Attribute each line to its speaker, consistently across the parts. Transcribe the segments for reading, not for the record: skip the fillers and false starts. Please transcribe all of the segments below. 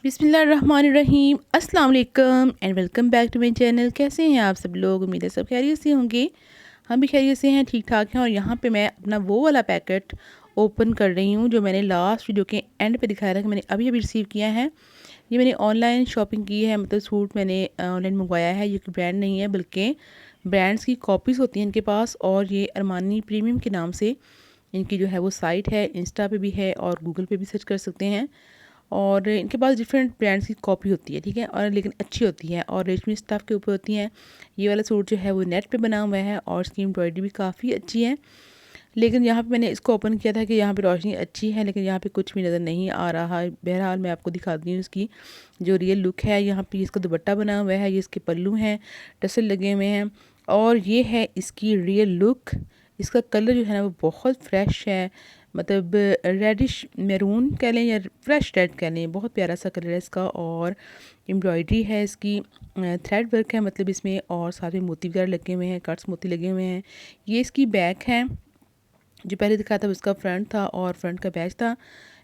Speaker 1: बिस्मिल्लाहिर्रहमानिर्रहीम अस्सलाम वालेकुम and welcome back to my channel. कैसे हैं आप सब लोग? उम्मीद है सब खैरियत से होंगे। हम भी खैरियत से हैं, ठीक ठाक हैं। और यहाँ पे मैं अपना वो वाला पैकेट ओपन कर रही हूँ जो मैंने लास्ट वीडियो के एंड पे दिखाया था कि मैंने अभी अभी रिसीव किया है। ये मैंने ऑनलाइन शॉपिंग की है, मतलब सूट मैंने ऑनलाइन मंगवाया है। ये कोई ब्रांड नहीं है बल्कि ब्रांड्स की कॉपीज़ होती हैं इनके पास। और ये अरमानी प्रीमियम के नाम से इनकी जो है वो साइट है, इंस्टा पे भी है और गूगल पे भी सर्च कर सकते हैं। और इनके पास डिफरेंट ब्रांड्स की कॉपी होती है, ठीक है, और लेकिन अच्छी होती है और रेशमी स्टफ़ के ऊपर होती हैं। ये वाला सूट जो है वो नेट पे बना हुआ है और इसकी एम्ब्रॉयडरी भी काफ़ी अच्छी है। लेकिन यहाँ पे मैंने इसको ओपन किया था कि यहाँ पे रोशनी अच्छी है, लेकिन यहाँ पे कुछ भी नज़र नहीं आ रहा है। बहरहाल मैं आपको दिखाती हूँ इसकी जो रियल लुक है। यहाँ पे इसका दुपट्टा बना हुआ है, ये इसके पल्लू हैं, टसल लगे हुए हैं और ये है इसकी रियल लुक। इसका कलर जो है ना वो बहुत फ्रेश है, मतलब रेडिश मैरून कह लें या फ्रेश रेड कह लें। बहुत प्यारा सा कलर है इसका। और एम्ब्रॉयडरी है इसकी, थ्रेड वर्क है मतलब इसमें, और साथ में मोती वगैरह लगे हुए हैं, कट्स मोती लगे हुए हैं। ये इसकी बैक है, जो पहले दिखाया था उसका फ्रंट था और फ्रंट का बैच था।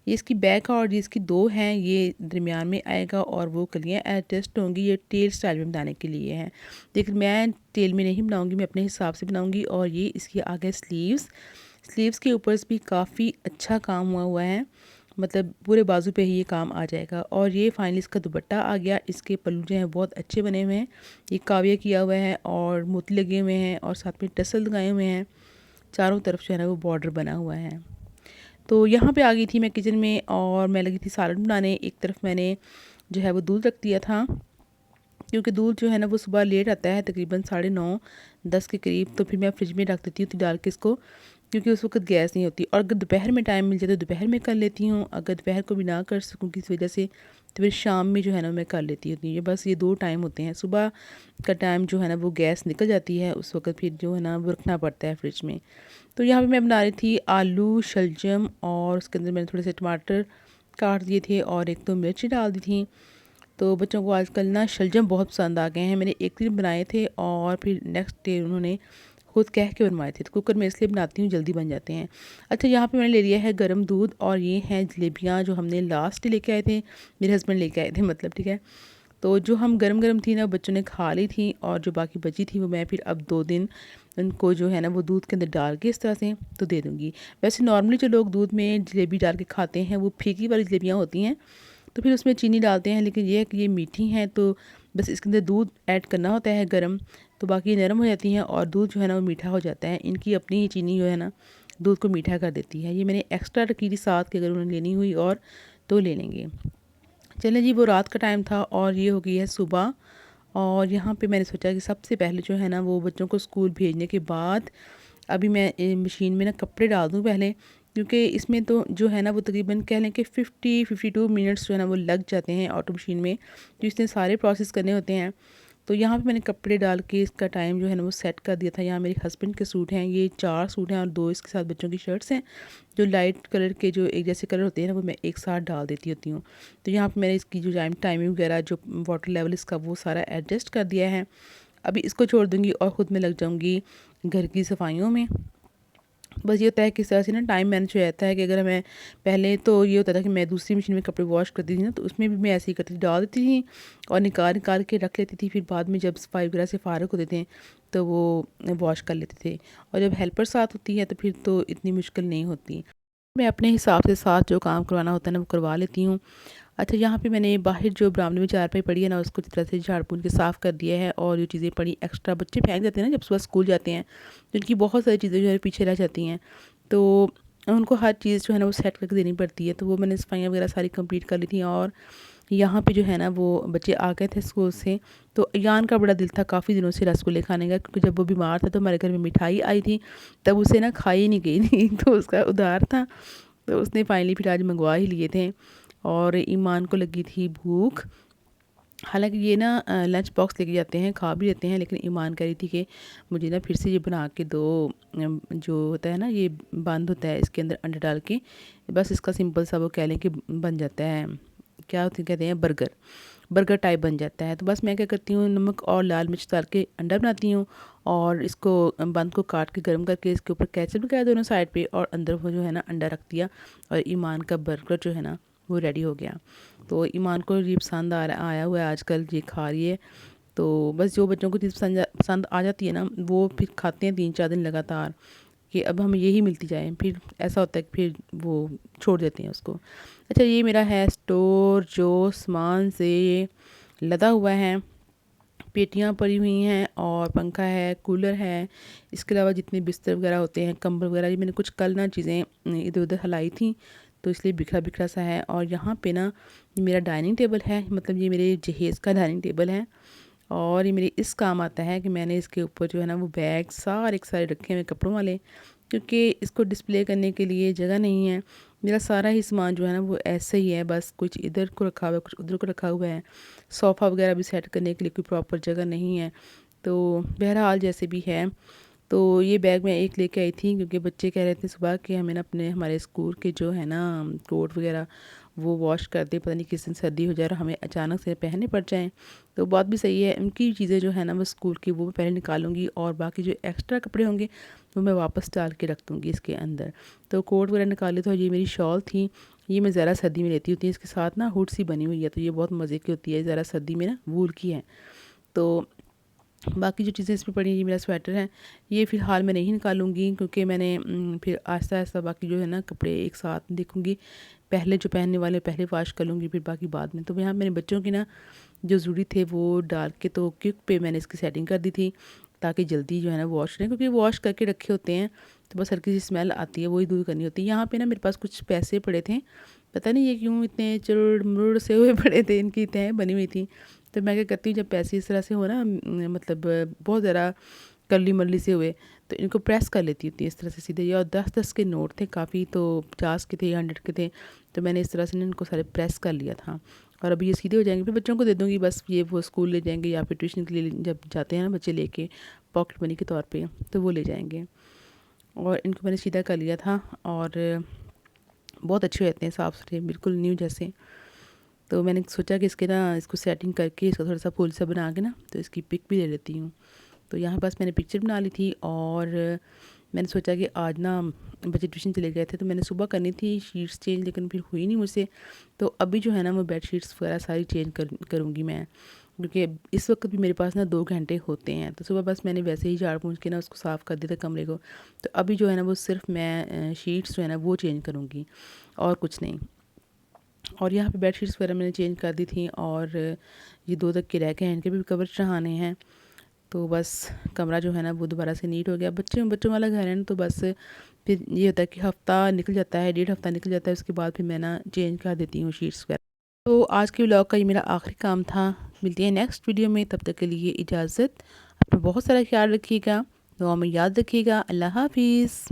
Speaker 1: ये इसकी बैक है और ये इसकी दो हैं, ये दरमियान में आएगा और वो कलियाँ एडजस्ट होंगी। ये टेल स्टाइल में बनाने के लिए है, लेकिन मैं टेल में नहीं बनाऊंगी, मैं अपने हिसाब से बनाऊंगी। और ये इसकी आगे स्लीव्स के ऊपर भी काफ़ी अच्छा काम हुआ है, मतलब पूरे बाजू पे ही ये काम आ जाएगा। और ये फाइनली इसका दुपट्टा आ गया। इसके पल्लू जो हैं बहुत अच्छे बने हुए हैं, ये काविया किया हुआ है और मोती लगे हुए हैं और साथ में टसल लगाए हुए हैं। चारों तरफ जो है ना वो बॉर्डर बना हुआ है। तो यहाँ पे आ गई थी मैं किचन में और मैं लगी थी सालन बनाने। एक तरफ मैंने जो है वो दूध रख दिया था, क्योंकि दूध जो है ना वो सुबह लेट आता है, तकरीबन 9:30-10 के करीब। तो फिर मैं फ्रिज में रख देती हूँ डाल के इसको, क्योंकि उस वक्त गैस नहीं होती। और अगर दोपहर में टाइम मिल जाए तो दोपहर में कर लेती हूँ, अगर दोपहर को भी ना कर सकूँ किसी वजह से तो फिर शाम में जो है ना मैं कर लेती होती हूँ। ये बस ये 2 टाइम होते हैं। सुबह का टाइम जो है ना वो गैस निकल जाती है, उस वक्त फिर जो है ना वो रखना पड़ता है फ्रिज में। तो यहाँ पे मैं बना रही थी आलू शलजम और उसके अंदर मैंने थोड़े से टमाटर काट दिए थे और एक तो मिर्ची डाल दी थी। तो बच्चों को आजकल ना शलजम बहुत पसंद आ गए हैं। मैंने एक दिन बनाए थे और फिर नेक्स्ट डे उन्होंने खुद कह के बनवाए थे। तो कुकर में इसलिए बनाती हूँ, जल्दी बन जाते हैं। अच्छा, यहाँ पे मैंने ले लिया है गर्म दूध और ये हैं जलेबियाँ जो हमने लास्ट लेके आए थे, मेरे हस्बैंड लेके आए थे मतलब, ठीक है। तो जो हम गरम गरम थी ना बच्चों ने खा ली थी और जो बाकी बची थी वो मैं फिर अब 2 दिन उनको जो है ना वो दूध के अंदर डाल के इस तरह से तो दे दूँगी। वैसे नॉर्मली जो लोग दूध में जलेबी डाल के खाते हैं वो फीकी वाली जलेबियाँ होती हैं, तो फिर उसमें चीनी डालते हैं। लेकिन ये है कि ये मीठी हैं तो बस इसके अंदर दूध ऐड करना होता है गर्म, तो बाकी नरम हो जाती हैं और दूध जो है ना वो मीठा हो जाता है। इनकी अपनी ही चीनी जो है ना दूध को मीठा कर देती है। ये मैंने एक्स्ट्रा रखी थी साथ कि अगर उन्हें लेनी हुई और तो ले लेंगे। चलें जी, वो रात का टाइम था और ये हो गई है सुबह। और यहाँ पे मैंने सोचा कि सबसे पहले जो है ना वो बच्चों को स्कूल भेजने के बाद अभी मैं मशीन में ना कपड़े डाल दूँ पहले, क्योंकि इसमें तो जो है ना वो तकरीबन कह लें कि 50-52 मिनट्स जो है ना वो लग जाते हैं ऑटो मशीन में, जो इसने सारे प्रोसेस करने होते हैं। तो यहाँ पे मैंने कपड़े डाल के इसका टाइम जो है ना वो सेट कर दिया था। यहाँ मेरे हस्बैंड के सूट हैं, ये 4 सूट हैं और 2 इसके साथ बच्चों की शर्ट्स हैं। जो लाइट कलर के जो एक जैसे कलर होते हैं ना वो मैं एक साथ डाल देती होती हूँ। तो यहाँ पे मैंने इसकी जो टाइमिंग वगैरह जो वाटर लेवल इसका वो सारा एडजस्ट कर दिया है। अभी इसको छोड़ दूँगी और ख़ुद मैं लग जाऊँगी घर की सफाइयों में। बस ये होता है किस तरह से ना टाइम मैनेज हो जाता है कि अगर मैं पहले तो ये होता था कि मैं दूसरी मशीन में कपड़े वॉश करती थी ना, तो उसमें भी मैं ऐसे ही करती थी, डाल देती थी और निकाल निकाल के रख लेती थी। फिर बाद में जब सफाई वगैरह से फ़ारिग होते थे तो वो वॉश कर लेते थे। और जब हेल्पर साथ होती है तो फिर तो इतनी मुश्किल नहीं होती। मैं अपने हिसाब से साथ जो काम करवाना होता है ना वो करवा लेती हूँ। अच्छा, यहाँ पे मैंने बाहर जो बरामदे में चारपाई पड़ी है ना उसको जिस तरह से झाड़ पोंछ के साफ़ कर दिया है। और जो चीज़ें पड़ी एक्स्ट्रा बच्चे फेंक देते हैं ना जब सुबह स्कूल जाते हैं, तो इनकी बहुत सारी चीज़ें जो है पीछे रह जाती हैं, तो उनको हर चीज़ जो है ना वो सेट करके देनी पड़ती है। तो वो मैंने सफाइयाँ वगैरह सारी कंप्लीट कर ली थी। और यहाँ पे जो है ना वो बच्चे आ गए थे स्कूल से। तो अयान का बड़ा दिल था काफ़ी दिनों से रसगुल्ले खाने का, क्योंकि जब वो बीमार था तो हमारे घर में मिठाई आई थी, तब उसे ना खाई नहीं गई थी तो उसका उधार था। तो उसने फाइनली फिर आज मंगवा ही लिए थे। और ईमान को लगी थी भूख। हालांकि ये ना लंच बॉक्स लेके जाते हैं, खा भी लेते हैं, लेकिन ईमान कह रही थी कि मुझे ना फिर से ये बना के दो। जो होता है ना ये बंद होता है इसके अंदर अंडा डाल के, बस इसका सिंपल सा वो कह लें कि बन जाता है, क्या होते कहते हैं, बर्गर टाइप बन जाता है। तो बस मैं क्या करती हूँ, नमक और लाल मिर्च डाल के अंडा बनाती हूँ और इसको बंद को काट के गर्म करके इसके ऊपर केचप लगाया दोनों साइड पे और अंदर वो जो है ना अंडा रख दिया और ईमान का बर्गर जो है ना वो रेडी हो गया। तो ईमान को ये पसंद आया हुआ है आजकल, ये खा रही है। तो बस जो बच्चों को चीज़ पसंद आ जाती है ना, वो फिर खाते हैं 3-4 दिन लगातार कि अब हमें यही मिलती जाए। फिर ऐसा होता है कि फिर वो छोड़ देते हैं उसको। अच्छा, ये मेरा है स्टोर जो सामान से लदा हुआ है। पेटियाँ पड़ी हुई हैं और पंखा है, कूलर है। इसके अलावा जितने बिस्तर वगैरह होते हैं, कंबल वगैरह, ये मैंने कुछ कल ना चीज़ें इधर-उधर हलाई थी, तो इसलिए बिखरा-बिखरा सा है। और यहाँ पे ना ये मेरा डाइनिंग टेबल है, मतलब ये मेरे जहेज़ का डाइनिंग टेबल है। और ये मेरे इस काम आता है कि मैंने इसके ऊपर जो है ना वो बैग सारे के सारे रखे हुए कपड़ों वाले, क्योंकि इसको डिस्प्ले करने के लिए जगह नहीं है। मेरा सारा ही सामान जो है ना वो ऐसे ही है, बस कुछ इधर को रखा हुआ है, कुछ उधर को रखा हुआ है। सोफ़ा वगैरह भी सेट करने के लिए कोई प्रॉपर जगह नहीं है। तो बहरहाल जैसे भी है, तो ये बैग मैं एक लेके आई थी क्योंकि बच्चे कह रहे थे सुबह कि हमें ना अपने हमारे स्कूल के जो है ना कोट वगैरह वो वॉश कर दे, पता नहीं किस दिन सर्दी हो जाए और हमें अचानक से पहनने पड़ जाएँ। तो बात भी सही है, उनकी चीज़ें जो है ना मैं स्कूल की वो पहले निकालूंगी और बाकी जो एक्स्ट्रा कपड़े होंगे वो मैं वापस डाल के रख दूँगी इसके अंदर। तो कोट वगैरह निकाले, तो ये मेरी शॉल थी, ये मैं ज़रा सर्दी में लेती होती है। इसके साथ ना हुड सी बनी हुई है, तो ये बहुत मज़े की होती है, ज़रा सर्दी में ना वूल की है। तो बाकी जो चीज़ें इसमें पड़ी हैं, ये मेरा स्वेटर है, ये फ़िलहाल मैं नहीं निकालूँगी क्योंकि मैंने फिर आहिस्ता-आहिस्ता बाकी जो है ना कपड़े एक साथ देखूँगी। पहले जो पहनने वाले पहले वॉश कर लूँगी, फिर बाकी बाद में। तो यहाँ मेरे बच्चों की ना जो ज़रूरी थे वो डाल के तो क्विक पे मैंने इसकी सेटिंग कर दी थी ताकि जल्दी जो है ना वॉश करें, क्योंकि वॉश करके रखे होते हैं तो बस हल्की सी स्मेल आती है, वही दूर करनी होती है। यहाँ पे ना मेरे पास कुछ पैसे पड़े थे, पता नहीं ये क्यों इतने चुरुड़ मुरुड़ से हुए पड़े थे, इनकी तह बनी हुई थी। तो मैं क्या करती हूँ, जब पैसे इस तरह से हो ना मतलब बहुत ज़रा कर्ली मर्ली से हुए, तो इनको प्रेस कर लेती थी इस तरह से सीधे। ये और 10-10 के नोट थे काफ़ी, तो 50 के थे, 100 के थे, तो मैंने इस तरह से ना इनको सारे प्रेस कर लिया था। और अभी ये सीधे हो जाएंगे, फिर बच्चों को दे दूँगी, बस ये वो स्कूल ले जाएंगे या फिर ट्यूशन के लिए जब जाते हैं ना बच्चे लेके पॉकेट मनी के तौर पे, तो वो ले जाएंगे। और इनको मैंने सीधा कर लिया था और बहुत अच्छे रहते हैं, साफ़ सुथरे, बिल्कुल न्यू जैसे। तो मैंने सोचा कि इसके ना इसको सेटिंग करके इसका थोड़ा सा फूल सा बना के ना तो इसकी पिक भी ले लेती हूँ। तो यहाँ बस मैंने पिक्चर बना ली थी और मैंने सोचा कि आज ना बच्चे ट्यूशन चले गए थे, तो मैंने सुबह करनी थी शीट्स चेंज, लेकिन फिर हुई नहीं मुझसे। तो अभी जो है ना वो बेड शीट्स वगैरह सारी चेंज करूँगी मैं, क्योंकि इस वक्त भी मेरे पास ना 2 घंटे होते हैं। तो सुबह बस मैंने वैसे ही झाड़ पोंछ के ना उसको साफ़ कर दिया था कमरे को। तो अभी जो है ना वो सिर्फ मैं शीट्स जो है ना वो चेंज करूँगी और कुछ नहीं। और यहाँ पे बेड शीट्स वगैरह मैंने चेंज कर दी थी और ये 2 तक के रह गए हैं, इनके भी कवर चढ़ाने हैं। तो बस कमरा जो है ना वो दोबारा से नीट हो गया। बच्चों वाला घर है ना, तो बस फिर ये होता है कि हफ़्ता निकल जाता है, 1.5 हफ़्ता निकल जाता है, उसके बाद फिर मैं ना चेंज कर देती हूँ शीट्स वगैरह। तो आज के व्लॉग का ये मेरा आखिरी काम था। मिलती है नेक्स्ट वीडियो में, तब तक के लिए इजाज़त। अपना बहुत सारा ख्याल रखिएगा, दुआ में याद रखिएगा। अल्लाह हाफ़िज़।